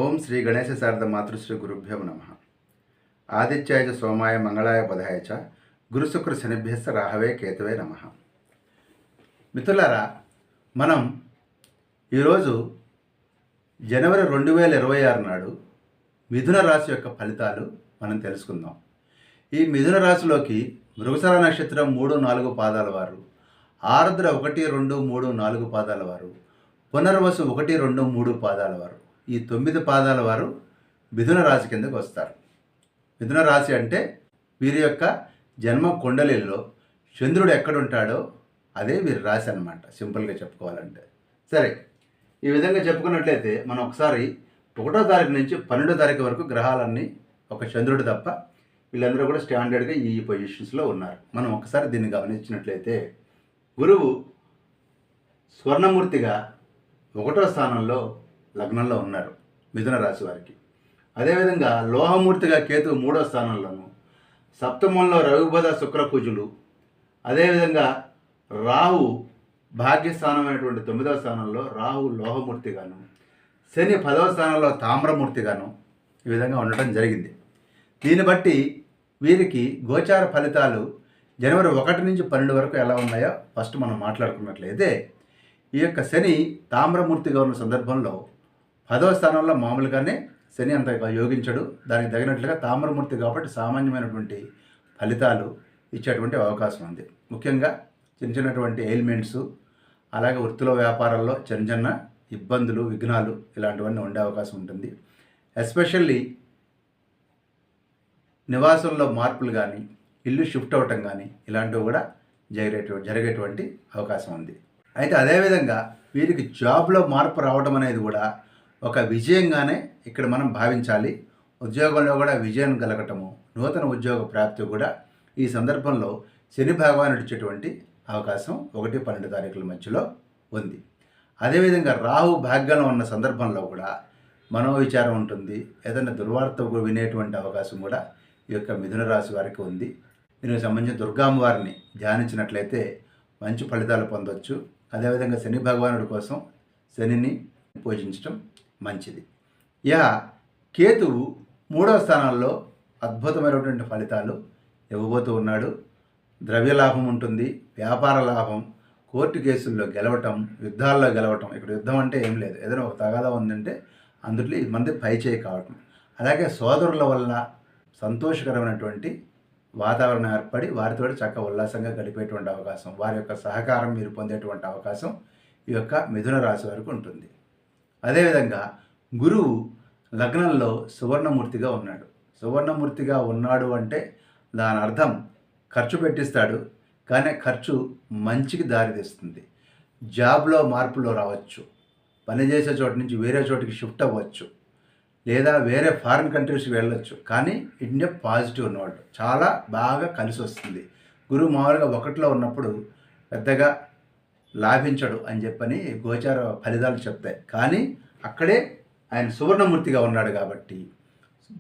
ఓం శ్రీ గణేశ శారద మాతృశ్రీ గురుభ్యో నమ. ఆదిత్యాయ చ సోమాయ మంగళాయ బుధాయ చ గురుశుక్ర శనిభ్యస్త రాహవే కేతవే నమ. మిత్రులారా, మనం ఈరోజు జనవరి 2026 నాడు మిథున రాశి యొక్క ఫలితాలు మనం తెలుసుకుందాం. ఈ మిథున రాశిలోకి మృగశిర నక్షత్రం 3-4 పాదాల వారు, ఆర్ద్ర 1, 2, 3, 4 పాదాల వారు, పునర్వసు 1, 2, 3 పాదాల వారు, ఈ 9 పాదాల వారు మిథున రాశి కిందకు వస్తారు. మిథున రాశి అంటే వీరి యొక్క జన్మ కుండలిలో చంద్రుడు ఎక్కడుంటాడో అదే వీరి రాశి అన్నమాట, సింపుల్గా చెప్పుకోవాలంటే. సరే, ఈ విధంగా చెప్పుకున్నట్లయితే మనం ఒకసారి 1వ తారీఖు నుంచి 12వ తారీఖు వరకు గ్రహాలన్నీ ఒక చంద్రుడు తప్ప వీళ్ళందరూ కూడా స్టాండర్డ్గా ఈ పొజిషన్స్లో ఉన్నారు. మనం ఒకసారి దీన్ని గమనించినట్లయితే గురువు స్వర్ణమూర్తిగా 1వ స్థానంలో లగ్నంలో ఉన్నారు మిథున రాశి వారికి. అదేవిధంగా లోహమూర్తిగా కేతు 3వ స్థానంలోను, సప్తమంలో రవి బుధ శుక్ర కుజులు, అదేవిధంగా రాహు భాగ్యస్థానమైనటువంటి 9వ స్థానంలో రాహు లోహమూర్తిగాను, శని 10వ స్థానంలో తామ్రమూర్తిగాను ఈ విధంగా ఉండటం జరిగింది. దీన్ని బట్టి వీరికి గోచార ఫలితాలు జనవరి 1 నుంచి 12 వరకు ఎలా ఉన్నాయో ఫస్ట్ మనం మాట్లాడుకున్నట్లయితే, ఈ యొక్క శని తామ్రమూర్తిగా ఉన్న సందర్భంలో 10వ స్థానంలో మామూలుగానే శని అంత యోగించడు, దానికి తగినట్లుగా తామ్రమూర్తి కాబట్టి సామాన్యమైనటువంటి ఫలితాలు ఇచ్చేటువంటి అవకాశం ఉంది. ముఖ్యంగా చిన్నటువంటి ఎయిల్మెంట్స్, అలాగే వృత్తిలో వ్యాపారాల్లో చిన్న ఇబ్బందులు, విఘ్నాలు ఇలాంటివన్నీ ఉండే అవకాశం ఉంటుంది. ఎస్పెషల్లీ నివాసంలో మార్పులు కానీ, ఇల్లు షిఫ్ట్ అవ్వటం కానీ ఇలాంటివి కూడా జరిగేటువంటి అవకాశం ఉంది. అయితే అదేవిధంగా వీరికి జాబ్లో మార్పు రావడం అనేది కూడా ఒక విజయంగానే ఇక్కడ మనం భావించాలి. ఉద్యోగంలో కూడా విజయం కలగటము, నూతన ఉద్యోగ ప్రాప్తి కూడా ఈ సందర్భంలో శని భగవానుడు ఇచ్చేటువంటి అవకాశం 1-12 తారీఖుల మధ్యలో ఉంది. అదేవిధంగా రాహు భాగ్యంలో ఉన్న సందర్భంలో కూడా మనోవిచారం ఉంటుంది, ఏదైనా దుర్వార్త వినేటువంటి అవకాశం కూడా ఈ యొక్క మిథున రాశి వారికి ఉంది. దీనికి సంబంధించిన దుర్గామ్మవారిని ధ్యానించినట్లయితే మంచి ఫలితాలు పొందవచ్చు. అదేవిధంగా శని భగవానుడి కోసం శనిని పూజించడం మంచిది. కేతువు 3వ స్థానంలో అద్భుతమైనటువంటి ఫలితాలు ఇవ్వబోతూ ఉన్నాడు. ద్రవ్యలాభం ఉంటుంది, వ్యాపార లాభం, కోర్టు కేసుల్లో గెలవటం, యుద్ధాల్లో గెలవటం. ఇక్కడ యుద్ధం అంటే ఏం లేదు, ఏదైనా ఒక తగాదా ఉందంటే అందులో మంది పైచేయి కావటం. అలాగే సోదరుల వల్ల సంతోషకరమైనటువంటి వాతావరణం ఏర్పడి వారితో చక్కగా ఉల్లాసంగా గడిపేటువంటి అవకాశం, వారి యొక్క సహకారం మీరు పొందేటువంటి అవకాశం ఈ యొక్క మిథున రాశి వరకు ఉంటుంది. అదేవిధంగా గురువు లగ్నంలో సువర్ణమూర్తిగా ఉన్నాడు. సువర్ణమూర్తిగా ఉన్నాడు అంటే దాని అర్థం ఖర్చు పెట్టిస్తాడు, కానీ ఖర్చు మంచికి దారితీస్తుంది. జాబ్లో మార్పులో రావచ్చు, పనిచేసే చోటు నుంచి వేరే చోటికి షిఫ్ట్ అవ్వచ్చు, లేదా వేరే ఫారిన్ కంట్రీస్కి వెళ్ళొచ్చు. కానీ ఇండియా పాజిటివ్ ఉన్నవాడు చాలా బాగా కలిసి వస్తుంది. గురువు మామూలుగా 1లో ఉన్నప్పుడు పెద్దగా లాభించడు అని చెప్పని గోచార ఫలితాలు చెప్తాయి. కానీ అక్కడే ఆయన సువర్ణమూర్తిగా ఉన్నాడు కాబట్టి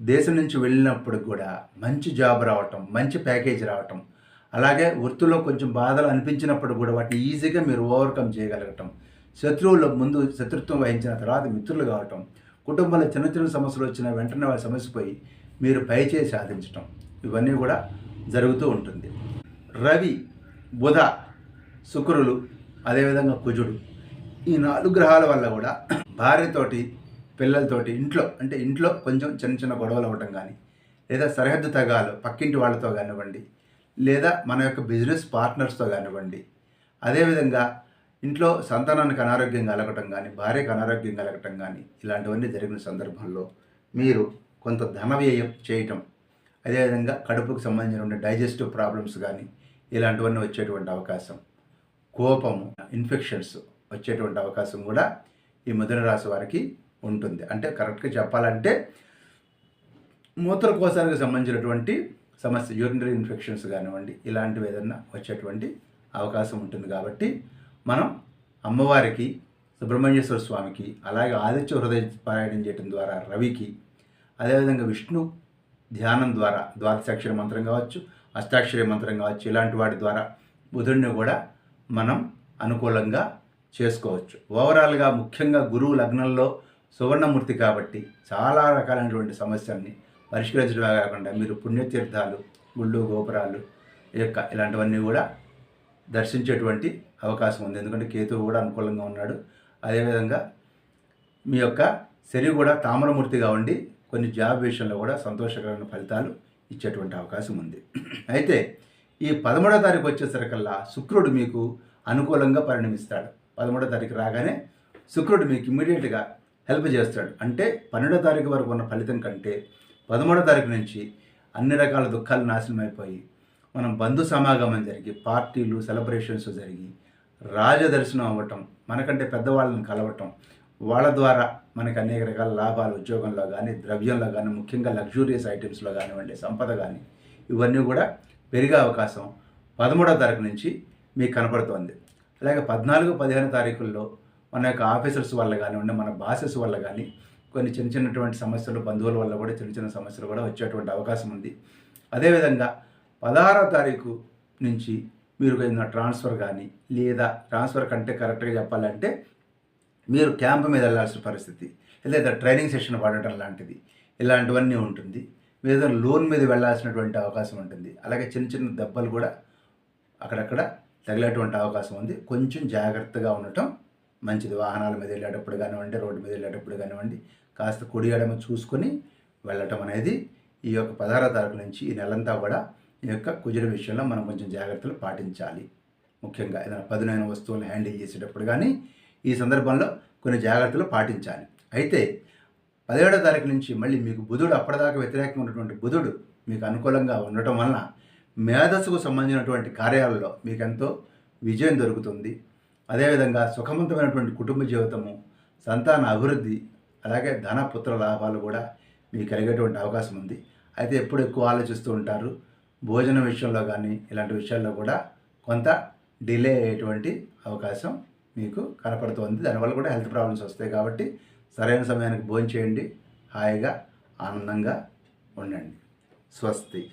దేశం నుంచి వెళ్ళినప్పుడు కూడా మంచి జాబ్ రావటం, మంచి ప్యాకేజ్ రావటం, అలాగే వృత్తిలో కొంచెం బాధలు అనిపించినప్పుడు కూడా వాటిని ఈజీగా మీరు ఓవర్కమ్ చేయగలగటం, శత్రువుల ముందు శత్రుత్వం వహించిన తర్వాత మిత్రులు కావటం, కుటుంబంలో చిన్న సమస్యలు వచ్చిన వెంటనే వాళ్ళ సమస్యపోయి మీరు పైచేయి సాధించటం, ఇవన్నీ కూడా జరుగుతూ ఉంటుంది. రవి, బుధ, శుక్రులు, అదేవిధంగా కుజుడు, ఈ 4 గ్రహాల వల్ల కూడా భార్యతోటి, పిల్లలతోటి, ఇంట్లో కొంచెం చిన్న గొడవలు అవ్వటం కానీ, లేదా సరిహద్దు తగాలు పక్కింటి వాళ్ళతో కానివ్వండి, లేదా మన యొక్క బిజినెస్ పార్ట్నర్స్తో కానివ్వండి, అదేవిధంగా ఇంట్లో సంతానానికి అనారోగ్యం కలగటం కానీ, భార్యకు అనారోగ్యం కలగటం కానీ ఇలాంటివన్నీ జరిగిన సందర్భంలో మీరు కొంత ధన వ్యయం చేయటం, అదేవిధంగా కడుపుకు సంబంధించిన డైజెస్టివ్ ప్రాబ్లమ్స్ కానీ ఇలాంటివన్నీ వచ్చేటువంటి అవకాశం, కోపము, ఇన్ఫెక్షన్స్ వచ్చేటువంటి అవకాశం కూడా ఈ మిథున రాశి వారికి ఉంటుంది. అంటే కరెక్ట్గా చెప్పాలంటే మూత్రకోశానికి సంబంధించినటువంటి సమస్య, యూరినరీ ఇన్ఫెక్షన్స్ కానివ్వండి, ఇలాంటివి ఏదైనా వచ్చేటువంటి అవకాశం ఉంటుంది. కాబట్టి మనం అమ్మవారికి, సుబ్రహ్మణ్యేశ్వర స్వామికి, అలాగే ఆదిత్య హృదయ పారాయణం చేయడం ద్వారా రవికి, అదేవిధంగా విష్ణు ధ్యానం ద్వారా ద్వాదశాక్షరి మంత్రం కావచ్చు, అష్టాక్షరి మంత్రం కావచ్చు, ఇలాంటి వాటి ద్వారా బుధుడిని కూడా మనం అనుకూలంగా చేసుకోవచ్చు. ఓవరాల్గా ముఖ్యంగా గురువు లగ్నంలో సువర్ణమూర్తి కాబట్టి చాలా రకాలైనటువంటి సమస్యల్ని పరిష్కరించడమే కాకుండా మీరు పుణ్యతీర్థాలు, గుళ్ళు, గోపురాలు ఇలాంటివన్నీ కూడా దర్శించేటువంటి అవకాశం ఉంది. ఎందుకంటే కేతువు కూడా అనుకూలంగా ఉన్నాడు. అదేవిధంగా మీ యొక్క శని కూడా తామ్రమూర్తిగా ఉండి కొన్ని జాబ్ విషయంలో కూడా సంతోషకరమైన ఫలితాలు ఇచ్చేటువంటి అవకాశం ఉంది. అయితే ఈ 13వ తారీఖు వచ్చేసరికల్లా శుక్రుడు మీకు అనుకూలంగా పరిణమిస్తాడు. 13వ తారీఖు రాగానే శుక్రుడు మీకు ఇమ్మీడియట్గా హెల్ప్ చేస్తాడు. అంటే 12వ తారీఖు వరకు ఉన్న ఫలితం కంటే 13వ తారీఖు నుంచి అన్ని రకాల దుఃఖాలు నాశనం అయిపోయి మనం బంధు సమాగమం జరిగి పార్టీలు, సెలబ్రేషన్స్ జరిగి రాజదర్శనం అవ్వటం, మనకంటే పెద్దవాళ్ళని కలవటం, వాళ్ళ ద్వారా మనకి అనేక రకాల లాభాలు ఉద్యోగంలో కానీ, ద్రవ్యంలో కానీ, ముఖ్యంగా లగ్జూరియస్ ఐటమ్స్లో కానివ్వండి, సంపద కానీ ఇవన్నీ కూడా పెరిగే అవకాశం 13వ తారీఖు నుంచి మీకు కనపడుతోంది. అలాగే 14, 15 తారీఖుల్లో మన యొక్క ఆఫీసర్స్ వల్ల కానివ్వండి, మన బాసెస్ వల్ల కానీ కొన్ని చిన్నటువంటి సమస్యలు, బంధువుల వల్ల కూడా చిన్న సమస్యలు కూడా వచ్చేటువంటి అవకాశం ఉంది. అదేవిధంగా 16వ తారీఖు నుంచి మీరు ఏదైనా ట్రాన్స్ఫర్ కానీ, లేదా ట్రాన్స్ఫర్ కంటే కరెక్ట్గా చెప్పాలంటే మీరు క్యాంప్ మీద వెళ్ళాల్సిన పరిస్థితి, లేదా ట్రైనింగ్ సెషన్ పడటం లాంటిది ఇలాంటివన్నీ ఉంటుంది. మీరు లోన్ మీద వెళ్ళాల్సినటువంటి అవకాశం ఉంటుంది. అలాగే చిన్న దెబ్బలు కూడా అక్కడక్కడ తగిలేటువంటి అవకాశం ఉంది. కొంచెం జాగ్రత్తగా ఉండటం మంచిది. వాహనాల మీద వెళ్ళేటప్పుడు కానివ్వండి, రోడ్డు మీద వెళ్ళేటప్పుడు కానివ్వండి, కాస్త కుడి ఎడమ చూసుకొని వెళ్ళటం అనేది ఈ యొక్క 16వ తారీఖు నుంచి ఈ నెలంతా కూడా ఈ యొక్క కుజుల విషయంలో మనం కొంచెం జాగ్రత్తలు పాటించాలి. ముఖ్యంగా ఏదైనా పదునైన వస్తువులను హ్యాండిల్ చేసేటప్పుడు కానీ ఈ సందర్భంలో కొన్ని జాగ్రత్తలు పాటించాలి. అయితే 17వ తారీఖు నుంచి మళ్ళీ మీకు బుధుడు, అప్పటిదాకా వ్యతిరేకంగా ఉన్నటువంటి బుధుడు మీకు అనుకూలంగా ఉండటం వలన మేధస్సుకు సంబంధించినటువంటి కార్యాలలో మీకు ఎంతో విజయం దొరుకుతుంది. అదేవిధంగా సుఖవంతమైనటువంటి కుటుంబ జీవితము, సంతాన అభివృద్ధి, అలాగే ధన పుత్ర లాభాలు కూడా మీకు కలిగేటువంటి అవకాశం ఉంది. అయితే ఎప్పుడు ఎక్కువ ఆలోచిస్తూ ఉంటారు. భోజనం విషయంలో కానీ ఇలాంటి విషయాల్లో కూడా కొంత డిలే అయ్యేటువంటి అవకాశం మీకు కనపడుతోంది. దానివల్ల కూడా హెల్త్ ప్రాబ్లమ్స్ వస్తాయి. కాబట్టి సరైన సమయానికి భోజనం చేయండి, హాయిగా ఆనందంగా ఉండండి. స్వస్తి.